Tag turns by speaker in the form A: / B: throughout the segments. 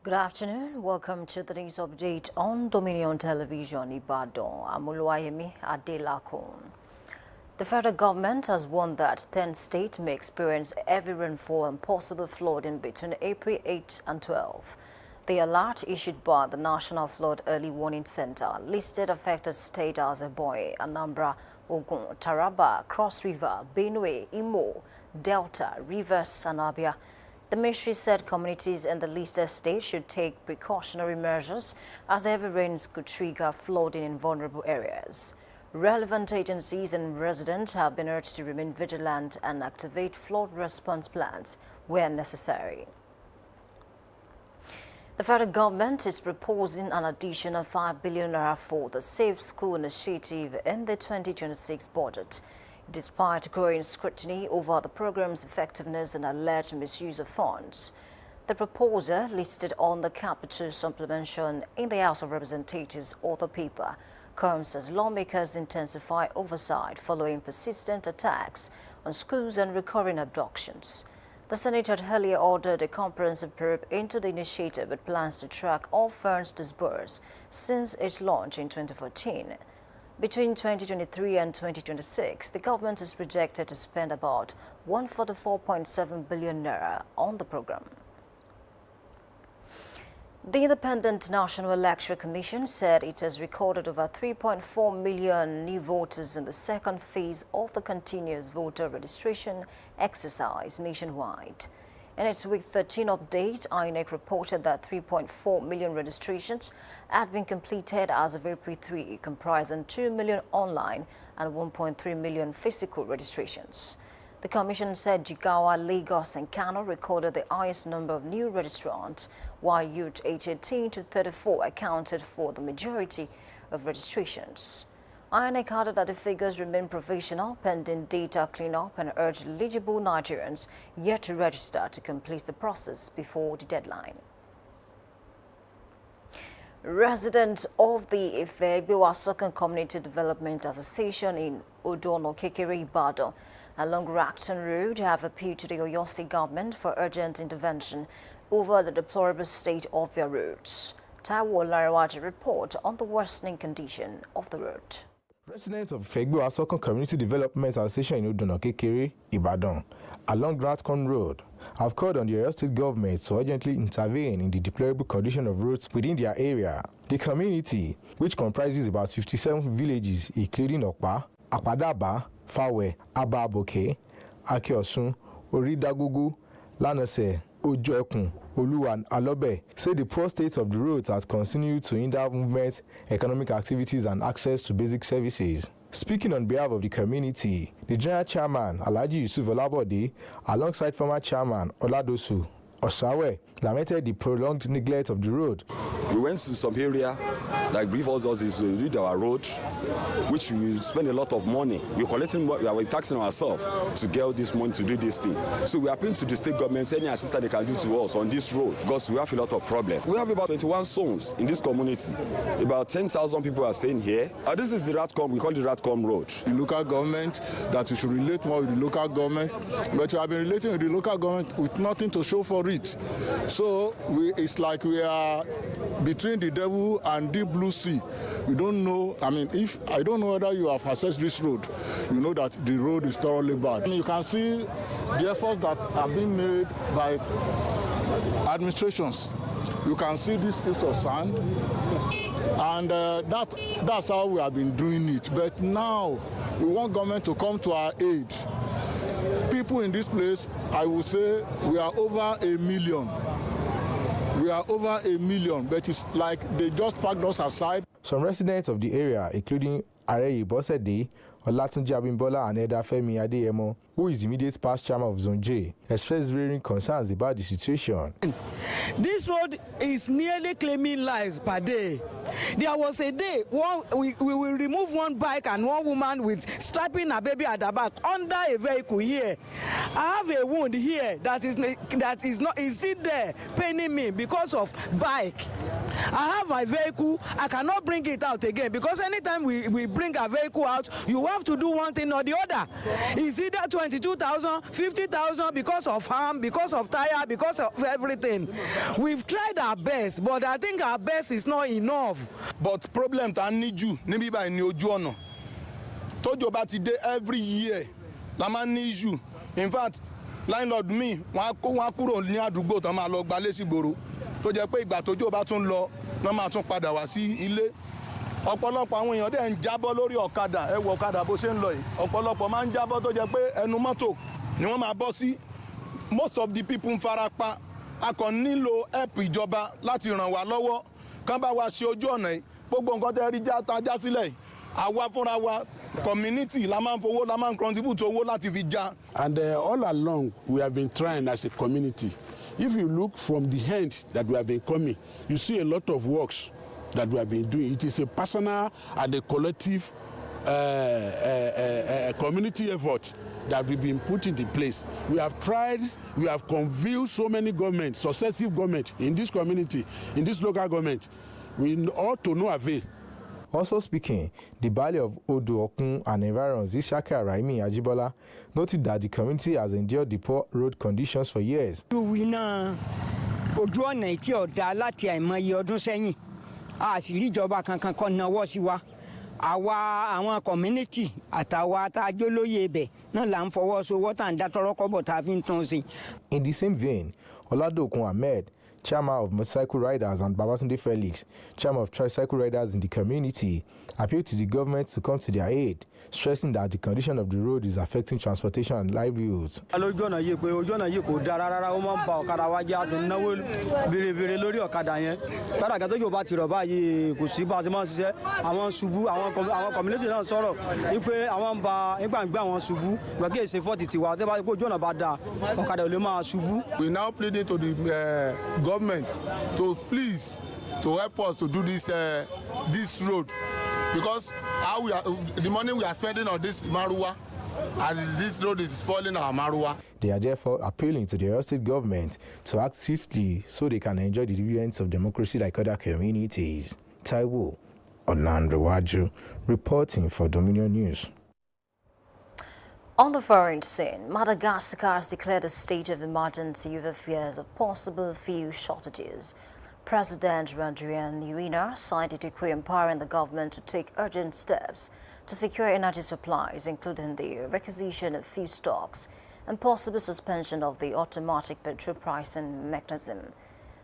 A: Good afternoon. Welcome to the news update on Dominion Television Ibadan. I'm Oluwayemi Adelakun. The federal government has warned that 10 states may experience heavy rainfall and possible flooding between April 8 and 12. The alert issued by the National Flood Early Warning Center listed affected states as Ebonyi, Anambra, Ogun, Taraba, Cross River, Benue, Imo, Delta, Rivers, and Abia. The ministry said communities in the listed states should take precautionary measures as heavy rains could trigger flooding in vulnerable areas. Relevant agencies and residents have been urged to remain vigilant and activate flood response plans where necessary. The federal government is proposing an additional 5 billion naira for the Safe School initiative in the 2026 budget, despite growing scrutiny over the program's effectiveness and alleged misuse of funds. The proposal, listed on the capital supplementation in the House of Representatives author paper, comes as lawmakers intensify oversight following persistent attacks on schools and recurring abductions. The Senate had earlier ordered a comprehensive probe into the initiative with plans to track all funds disbursed since its launch in 2014. Between 2023 and 2026, the government is projected to spend about 144.7 billion naira on the program. The Independent National Electoral Commission said it has recorded over 3.4 million new voters in the second phase of the continuous voter registration exercise nationwide. In its week 13 update, INEC reported that 3.4 million registrations had been completed as of April 3, comprising 2 million online and 1.3 million physical registrations. The Commission said Jigawa, Lagos, and Kano recorded the highest number of new registrants, while youth aged 18 to 34 accounted for the majority of registrations. INEC added that the figures remain provisional pending data cleanup and urged eligible Nigerians yet to register to complete the process before the deadline. Residents of the Ife-Gbewa Community Development Association in Odono Kekere, Ibadan, along Racton Road, have appealed to the Oyo State government for urgent intervention over the deplorable state of their roads. Taiwo Larawaji report on the worsening condition of the road.
B: Residents of Ife-Gbewa Community Development Association in Odono Kekere, Ibadan, along Racton Road, have called on the Oyo State government to urgently intervene in the deplorable condition of roads within their area. The community, which comprises about 57 villages, including Okpa, Akpadaba, Fawe, Ababoke, Akeosun, Oridagugu, Lanase, Ojoekun, Olu, and Alobe, say the poor state of the roads has continued to hinder movement, economic activities, and access to basic services. Speaking on behalf of the community, the General Chairman, Alhaji Yusuf Olabode, alongside former Chairman Oladosu Osawe, lamented the prolonged neglect of the road.
C: We went to some area, like Brief us is to read our road, which we spend a lot of money. We're taxing ourselves to get all this money to do this thing. So we appeal to the state government, any assistance they can do to us on this road, because we have a lot of problems. We have about 21 zones in this community. About 10,000 people are staying here. This is the Ratcom, we call it Ratcom Road.
D: The local government, that we should relate more with the local government, but we have been relating with the local government with nothing to show for it. So it's like we are between the devil and deep blue sea. We don't know, I don't know whether you have accessed this road, you know that the road is thoroughly bad. You can see the efforts that are being made by administrations. You can see this piece of sand, and that's how we have been doing it. But now we want government to come to our aid. People in this place, I would say we are over 1 million. We are over 1 million, but it's like they just packed us aside.
B: Some residents of the area, including Areye Bosede, Olatunji Abimbola, and Eda Femi Adeyemo, who is the immediate past chairman of Zone J, expressed varying concerns about the situation.
E: This road is nearly claiming lives per day. There was a day we will remove one bike and one woman with strapping a baby at the back under a vehicle here. I have a wound here that is still there, paining me because of bike. I have my vehicle, I cannot bring it out again, because anytime we bring a vehicle out, you have to do one thing or the other. It's either 22,000, 50,000 because of harm, because of tire, because of everything. We've tried our best, but I think our best is not enough.
D: But problem ta ní jù níbí báyìí ní ojú ọ̀nà. Tójò bá ti dé every year la máa ní issue. In fact, landlord mi wọ́n á kúrò ní àdúgbò tán máa lọ gbalé sígboro. Tó jẹ́ pé ìgbà tójò bá tún lọ wọ́n máa tún padà wá sí ilé. Ọ̀pọ̀lọpọ̀ àwọn èèyàn dẹ̀ ń jábọ́ lórí ọ̀kadà, ẹ wo ọ̀kadà bó ṣe ń lọ yìí. Ọ̀pọ̀lọpọ̀ máa ń jábọ́ tó jẹ́ pé ẹnu mọ́tò ni wọ́n máa bọ́ sí. Most of the people ń fara pa. A kàn nílò help ìjọba láti ràn wá lọ́wọ́. Kán bá wa ṣe ojú ọ̀nà yìí. Gbogbo nǹkan tẹ́ rí já sílẹ̀. Àwa fúnra wa community la máa ń fowó la máa ń contribute owó láti fi já.
F: And all along we have been trying as a community. If you look from the end that we have been coming, you see a lot of works that we have been doing. It is a personal and a collective community effort that we've been put into place. We have tried, we have convinced so many governments, successive governments in this community, in this local government. We ought to no avail.
B: Also speaking, the Baale of Odo Okun and environs, Ishaka Raimi Ajibola, noted that the community has endured the poor road conditions for years.
G: Ojú ọ̀nà tí ọ̀dà láti àìmọye ọdún sẹ́yìn, a sì rí ìjọba kankan kan náwó sí wa. Àwa àwọn community àtàwa tá a jólóyè ibẹ̀ náà là ń fọwọ́sowọ́ tá à ń dá tọrọkọ́bọ̀ tá a fi ń tún sí.
B: In the same vein, Oladokun Ahmed, chairman of Motorcycle Riders, and Babatunde Felix, chairman of Tricycle Riders in the community, appealed to the government to come to their aid, stressing that the condition of the road is affecting transportation and livelihoods.
E: Lójú ọ̀nà yìí pé ojú ọ̀nà yìí kò dára rárá, ó máa ń ba ọ̀kadà wa jẹ́, a sì ń náwó bèrèbèrè lórí ọ̀kadà yẹn. Tádàgà tójò bá ti rọ̀ báyìí kò sí bá a ti máa ń ṣiṣẹ́. Àwọn ṣubú, àwọn community náà sọ̀rọ̀ wípé àwọn ń ba nígbà ń gbé àwọn ṣubú, ìgbà kí èsè fọ́ọ̀tì tiwa, tẹ́ bá pé ojú ọ̀nà bá dáa, ọ̀kadà ò lè máa ṣubú.
D: We now pleading to the government to please to help us to do this road, because the money we are spending on this Maruwa, as this road is spoiling our Maruwa.
B: They are therefore appealing to the Oyo State government to act swiftly so they can enjoy the dividends of democracy like other communities. Taiwo Olanrewaju, reporting for Dominion News.
A: On the foreign scene, Madagascar has declared a state of emergency over fears of possible fuel shortages. President Radrianirina signed a decree empowering the government to take urgent steps to secure energy supplies, including the requisition of fuel stocks and possible suspension of the automatic petrol pricing mechanism.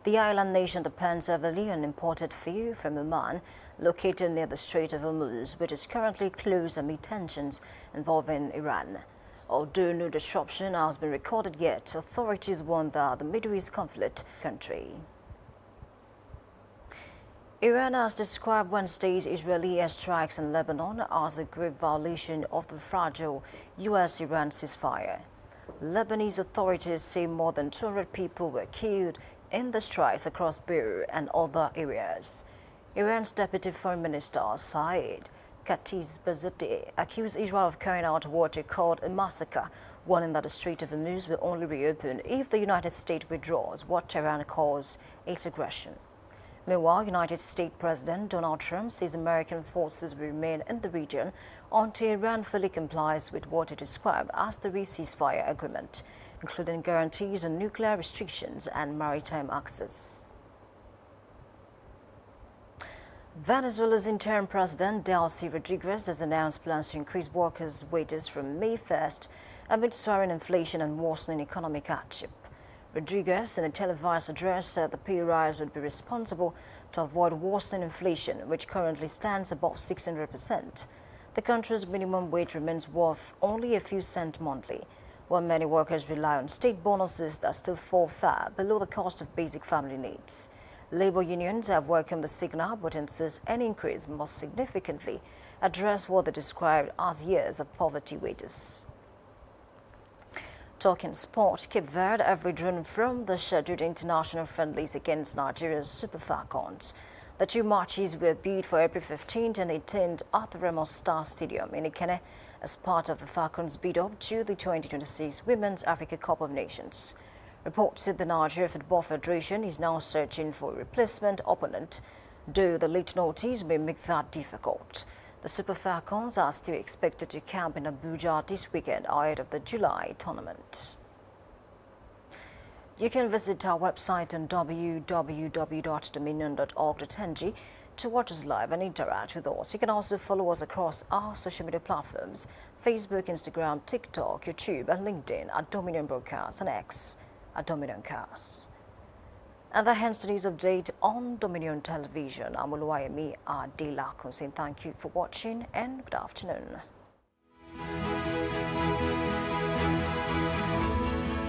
A: The island nation depends heavily on imported fuel from Oman, located near the Strait of Hormuz, which is currently closed amid tensions involving Iran. Although no disruption has been recorded yet, authorities warn that the Middle East conflict country. Iran has described Wednesday's Israeli airstrikes in Lebanon as a grave violation of the fragile U.S.-Iran ceasefire. Lebanese authorities say more than 200 people were killed in the strikes across Beirut and other areas. Iran's Deputy Foreign Minister Saeed Khatibzadeh accused Israel of carrying out what he called a massacre, warning that the Strait of Hormuz will only reopen if the United States withdraws what Tehran calls its aggression. Meanwhile, United States President Donald Trump says American forces will remain in the region until Iran fully complies with what he described as the ceasefire agreement, including guarantees on nuclear restrictions and maritime access. Venezuela's interim president, Delcy Rodriguez, has announced plans to increase workers' wages from May 1st amid soaring inflation and worsening economic hardship. Rodriguez, in a televised address, said the pay rise would be responsible to avoid worsening inflation, which currently stands above 600%. The country's minimum wage remains worth only a few cents monthly, while many workers rely on state bonuses that still fall far below the cost of basic family needs. Labor unions have welcomed the signal, but insist any increase must significantly address what they described as years of poverty wages. Talking sport, Cape Verde have withdrawn from the scheduled international friendlies against Nigeria's Super Falcons. The two matches were bid for April 15th and 18th at the Remo Star Stadium in Ikenne as part of the Falcons' bid up to the 2026 Women's Africa Cup of Nations. Reports said the Nigeria Football Federation is now searching for a replacement opponent, though the late notice may make that difficult. The Super Falcons are still expected to camp in Abuja this weekend ahead of the July tournament. You can visit our website on www.dominion.org.ng to watch us live and interact with us. You can also follow us across our social media platforms: Facebook, Instagram, TikTok, YouTube, and LinkedIn at Dominion Broadcast and X at Dominion Cast. And that ends the news update on Dominion Television. I'm Oluwayemi Adelakun saying thank you for watching and good afternoon.